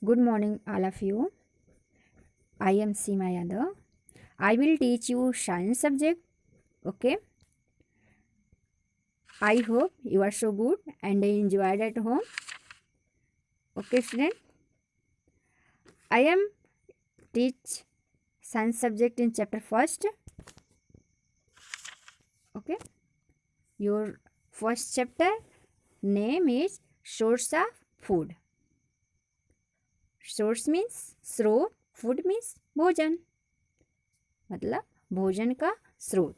Good morning, all of you. I am Seema Yadav. I will teach you science subject. Okay. I hope you are so good and enjoyed at home. Okay, student. I am teach science subject in chapter first. Okay. Your first chapter name is source of food. Source means स्रोत, food means भोजन, मतलब भोजन का स्रोत.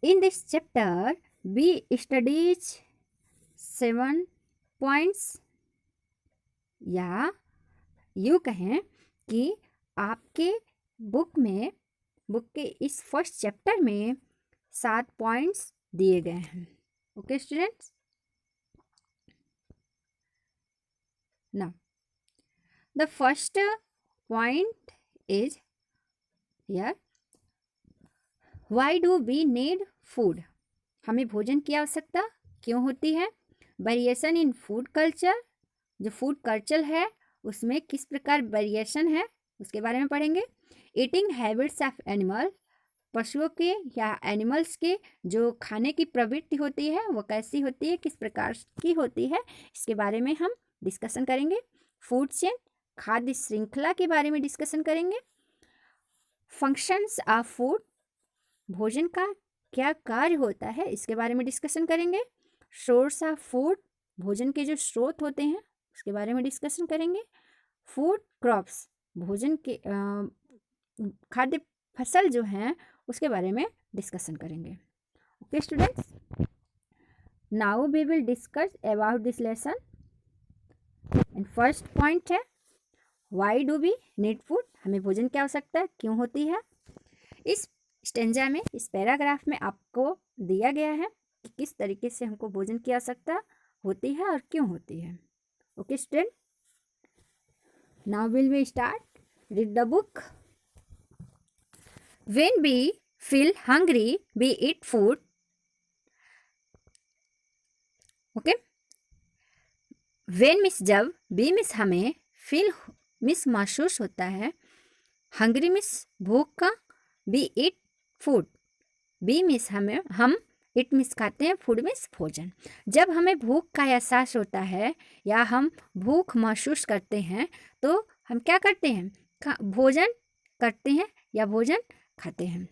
In this chapter we studies 7 points, या यूँ कहें कि आपके बुक के इस फर्स्ट चैप्टर में 7 पॉइंट्स दिए गए हैं. Okay students. Now, the first point is here. Why do we need food? हमें भोजन की आवश्यकता क्यों होती है? वेरिएशन इन फूड कल्चर, जो फूड कल्चर है उसमें किस प्रकार वेरिएशन है उसके बारे में पढ़ेंगे. ईटिंग हैबिट्स ऑफ एनिमल, पशुओं के या एनिमल्स के जो खाने की प्रवृत्ति होती है वो कैसी होती है, किस प्रकार की होती है, इसके बारे में हम डिस्कशन करेंगे. फूड चेन, खाद्य श्रृंखला के बारे में डिस्कशन करेंगे. फंक्शंस ऑफ फूड, भोजन का क्या कार्य होता है इसके बारे में डिस्कशन करेंगे. सोर्स ऑफ फूड, भोजन के जो स्रोत होते हैं उसके बारे में डिस्कशन करेंगे. फूड क्रॉप्स, भोजन के खाद्य फसल जो हैं उसके बारे में डिस्कशन करेंगे. Okay students, now we will discuss about this lesson. And first point है why do we need food, हमें भोजन की आवश्यकता क्यों होती है. इस स्टेंजा में, इस पैराग्राफ में आपको दिया गया है कि किस तरीके से हमको भोजन की आवश्यकता होती है और क्यों होती है. Okay student, now will we start. Read the book. When we feel hungry we eat food. Okay, when means जब, बी मिस हमें, फील मिस महसूस होता है, हंग्री मिस भूख का, we eat food, we means हमें, हम, इट मिस खाते हैं, फूड मिस भोजन. जब हमें भूख का एहसास होता है या हम भूख महसूस करते हैं तो हम क्या करते हैं, भोजन करते हैं या भोजन खाते हैं.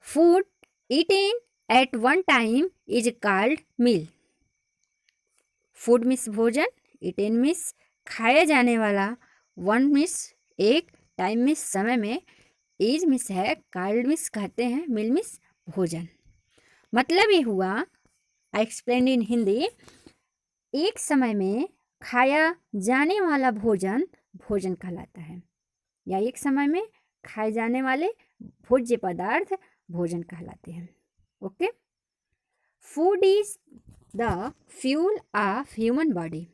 Food eaten at one time is called meal. Food means भोजन, ईटेन मिस खाया जाने वाला, वन मिस एक, टाइम मिस समय में, इज मिस है, कॉल्ड मिस कहते हैं, मील मिस भोजन. मतलब ये हुआ, आई एक्सप्लेन इन हिंदी, एक समय में खाया जाने वाला भोजन भोजन कहलाता है, या एक समय में खाए जाने वाले भोज्य पदार्थ भोजन कहलाते हैं. Okay, food is the fuel of human body.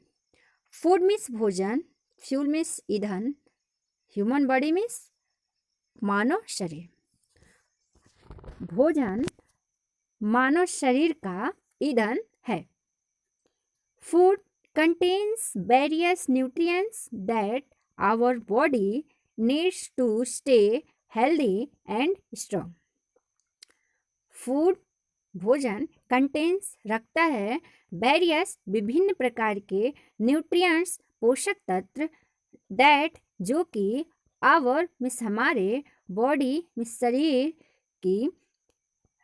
Food means भोजन, फ्यूल मीन्स ईंधन, ह्यूमन बॉडी मीन्स मानव शरीर. भोजन मानव शरीर का ईंधन है. Food contains various nutrients that our body needs to stay healthy and strong. Food, भोजन, कंटेन्स रखता है वेरियस विभिन्न प्रकार के न्यूट्रिएंट्स, पोषक तत्व, दैट जो कि आवर मिस हमारे, बॉडी मिस शरीर की,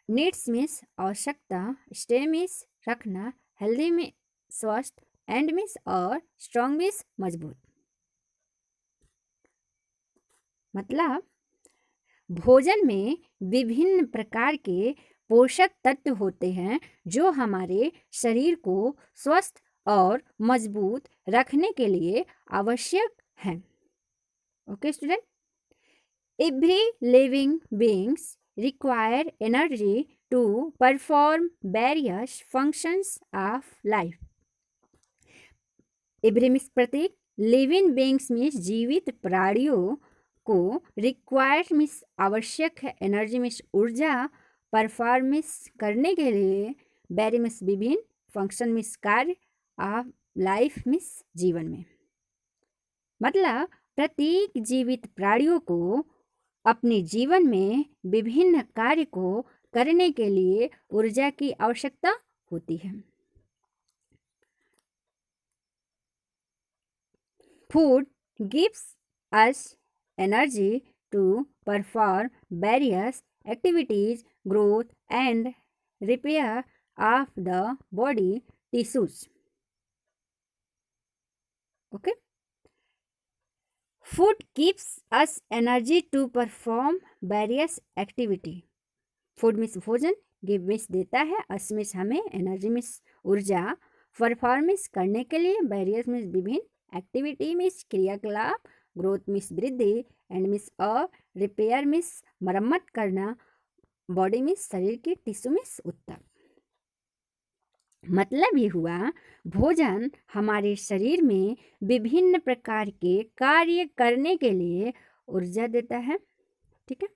नीड्स मिस आवश्यकता, स्टे मिस रखना, हेल्दी में स्वस्थ, एंड मिस और स्ट्रॉन्ग मिस मजबूत. मतलब भोजन में विभिन्न प्रकार के पोषक तत्व होते हैं जो हमारे शरीर को स्वस्थ और मजबूत रखने के लिए आवश्यक हैं. Okay student, every living beings require energy to perform various functions of life. Every means प्रत्येक, लिविंग बीइंग्स मीन्स जीवित प्राणियों को, रिक्वायर मीन्स आवश्यक है, एनर्जी मीन्स ऊर्जा, परफॉर्मेंस करने के लिए, वेरी मीन्स विभिन्न, फंक्शन मीन्स कार्य, ऑफ लाइफ मीन्स जीवन में. मतलब प्रत्येक जीवित प्राणियों को अपने जीवन में विभिन्न कार्य को करने के लिए ऊर्जा की आवश्यकता होती है। Food gives us energy to perform various activities, growth and repair of the body tissues. Okay, food gives us energy to perform various activity. Food means भोजन, गिव मीन्स देता है, अस मीन्स हमें, एनर्जी मीन्स ऊर्जा, performance करने के लिए, various means विभिन्न, activity means क्रियाकलाप, ग्रोथ मीन्स वृद्धि, एंड मीन्स और, रिपेयर मीन्स मरम्मत करना, बॉडी मीन्स शरीर की, टिश्यू मीन्स उत्तक। मतलब ये हुआ भोजन हमारे शरीर में विभिन्न प्रकार के कार्य करने के लिए ऊर्जा देता है। ठीक है,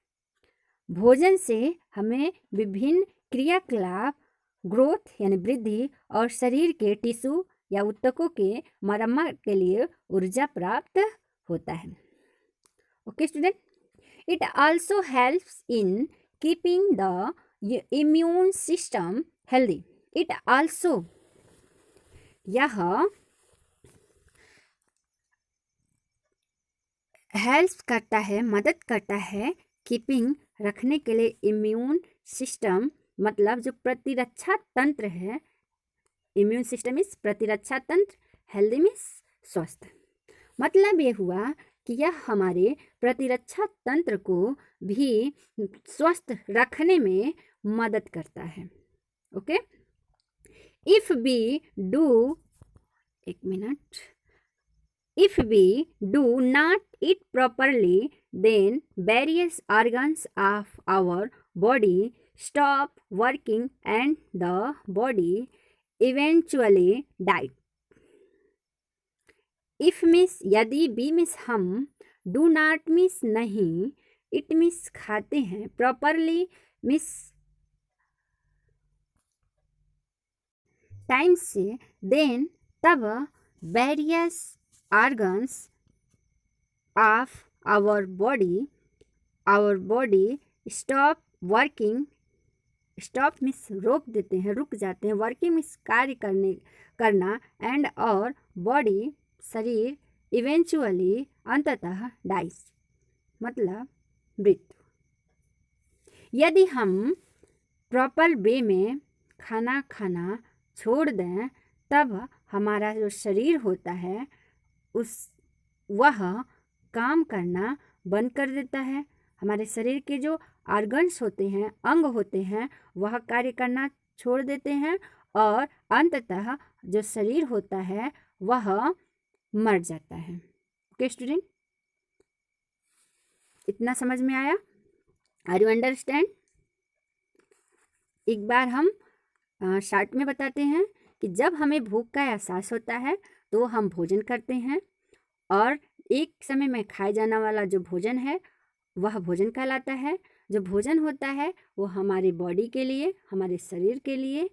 भोजन से हमें विभिन्न क्रियाकलाप, ग्रोथ यानी वृद्धि, और शरीर के टिश्यू या ऊतकों के मरम्मत के लिए ऊर्जा प्राप्त होता है। Okay student, it also helps in keeping the immune system healthy. It also, यह हेल्प करता है, मदद करता है, कीपिंग रखने के लिए, इम्यून सिस्टम मतलब जो प्रतिरक्षा तंत्र है, इम्यून सिस्टम इस प्रतिरक्षा तंत्र, हेल्दी मीन्स स्वस्थ। मतलब ये हुआ कि यह हमारे प्रतिरक्षा तंत्र को भी स्वस्थ रखने में मदद करता है। ओके, इफ वी डू, एक minute, if we do not eat properly, then various organs of our body stop working and the body eventually die. If means यदि, be means हम, do not means नहीं, it means खाते हैं, properly means time से, then तब various organs of our body stop working, stop means रोक देते हैं, रुक जाते हैं, working means कार्य करना, and और body शरीर, eventually अंततः dies मतलब मृत्यु। यदि हम प्रॉपर वे में खाना खाना छोड़ दें, तब हमारा जो शरीर होता है वह काम करना बंद कर देता है। हमारे शरीर के जो ऑर्गन्स होते हैं, अंग होते हैं, वह कार्य करना छोड़ देते हैं और अंततः जो शरीर होता है वह मर जाता है। ओके स्टूडेंट, इतना समझ में आया? Are you understand? एक बार हम शॉर्ट में बताते हैं कि जब हमें भूख का एहसास होता है तो हम भोजन करते हैं, और एक समय में खाए जाने वाला जो भोजन है वह भोजन कहलाता है। जो भोजन होता है वो हमारी बॉडी के लिए, हमारे शरीर के लिए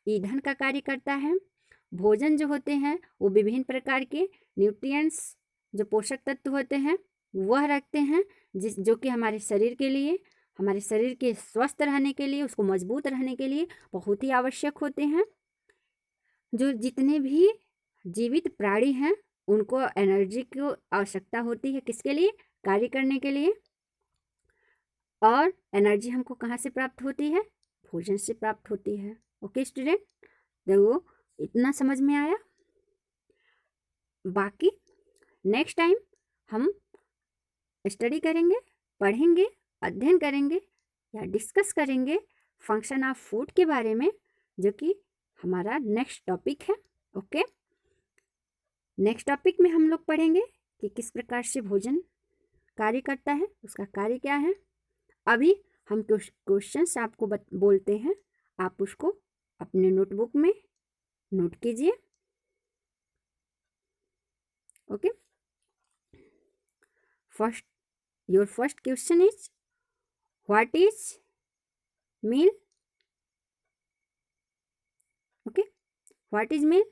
ईंधन का कार्य करता है। भोजन जो होते हैं वो विभिन्न प्रकार के न्यूट्रिएंट्स, जो पोषक तत्व होते हैं वह रखते हैं, जो कि हमारे शरीर के लिए, हमारे शरीर के स्वस्थ रहने के लिए, उसको मजबूत रहने के लिए बहुत ही आवश्यक होते हैं। जो जितने भी जीवित प्राणी हैं उनको एनर्जी की आवश्यकता होती है, किसके लिए? कार्य करने के लिए। और एनर्जी हमको कहाँ से प्राप्त होती है? भोजन से प्राप्त होती है। ओके स्टूडेंट, देखो इतना समझ में आया? बाकी नेक्स्ट टाइम हम स्टडी करेंगे, पढ़ेंगे, अध्ययन करेंगे या डिस्कस करेंगे फंक्शन ऑफ फूड के बारे में, जो कि हमारा नेक्स्ट टॉपिक है। ओके, नेक्स्ट टॉपिक में हम लोग पढ़ेंगे कि किस प्रकार से भोजन कार्य करता है, उसका कार्य क्या है। अभी हम कुछ क्वेश्चंस आपको बोलते हैं, आप उसको अपने नोटबुक में नोट कीजिए। Okay, first, your first question is what is meal? Okay, what is meal?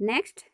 Next,